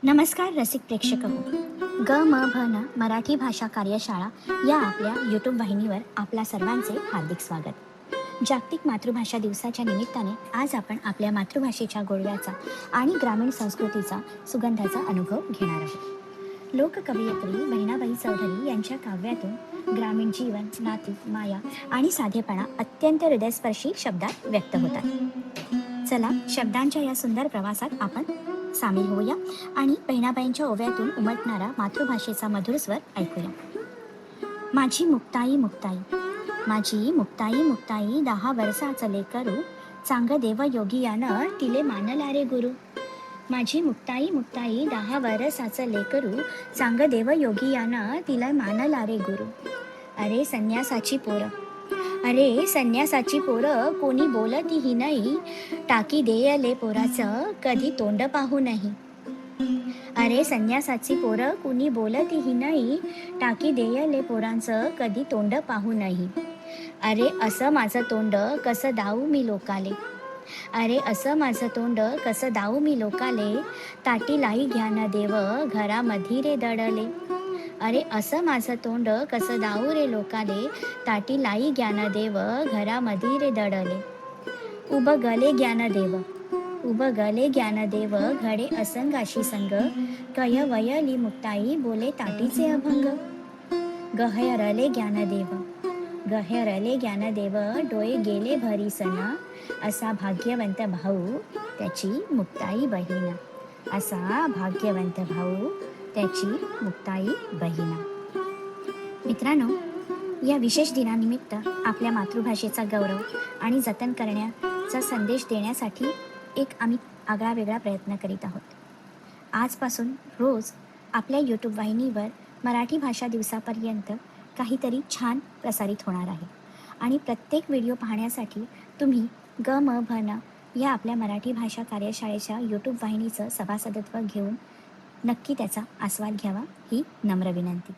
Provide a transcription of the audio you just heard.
नमस्कार रसिक प्रेक्षक हो. ग म भ न मराठी भाषा कार्यशाळा या आपल्या यूट्यूब वाहिनीवर आपल्या सर्वांचे हार्दिक स्वागत. जागतिक मातृभाषा दिवसाच्या निमित्ताने आज आपण आपल्या मातृभाषेच्या गोडव्याचा आणि ग्रामीण संस्कृतीचा सुगंधाचा अनुभव घेणार आहोत. लोककवयित्री बहिणाबाई चौधरी यांच्या काव्यातून ग्रामीण जीवन, नाती, माया आणि साधेपणा अत्यंत हृदयस्पर्शी शब्दात व्यक्त होतात. चला शब्दांच्या या सुंदर प्रवासात आपण सामील होऊया आणि बहिणाबाईंच्या ओव्यातून उमटणारा मातृभाषेचा मधुर स्वर ऐकूया. माझी मुक्ताई मुक्ताई, माझी मुक्ताई मुक्ताई 10 वर्षाचं लेकरू, चांग देव योगी यानं तिले मानला रे गुरु. माझी मुक्ताई मुक्ताई 10 वर्षाचं लेकरू, चांग देव योगी यानं तिला मानला रे गुरु. अरे संन्यासाची पोरं, अरे संन्यासाची पोरं, कोणी बोलतीही नाही, टाकी देयले पोराचं कधी तोंड पाहू नाही. अरे संन्यासाची पोरं, कुणी बोलतीही नाही, टाकी देयले पोरांचं कधी तोंड पाहू नाही. अरे असं माझं तोंड कसं दाऊ मी लोकाले, अरे असं माझं तोंड कसं दाऊ मी लोकाले, ताटी लाई घ्यान देव घरामधी रे दडले. अरे असं माझं तोंड कसं दाऊ रे लोकाले, ताटी लाई ज्ञान देव घरामधी रे दडले. उब गले ज्ञान देव, उब गले ज्ञान देव घडे असंगाशी संग, कय वयली मुक्ताई बोले ताटीचे अभंग. गहरले ज्ञानदेव, गहरले ज्ञानदेव डोळे गेले भरी सना, असा भाग्यवंत भाऊ त्याची मुक्ताई बहिणा, असा भाग्यवंत भाऊ त्याची मुक्ताई बहिणा. मित्रांनो, या विशेष दिनानिमित्त आपल्या मातृभाषेचा गौरव आणि जतन करण्याचा संदेश देण्यासाठी एक आम्ही आगळा वेगळा प्रयत्न करीत आहोत. आजपासून रोज आपल्या यूट्यूब वाहिनीवर मराठी भाषा दिवसापर्यंत काहीतरी छान प्रसारित होणार आहे आणि प्रत्येक व्हिडिओ पाहण्यासाठी तुम्ही ग म भ न या आपल्या मराठी भाषा कार्यशाळेच्या यूट्यूब वाहिनीचं सभासदत्व घेऊन नक्की त्याचा आस्वाद घ्यावा ही नम्र विनंती.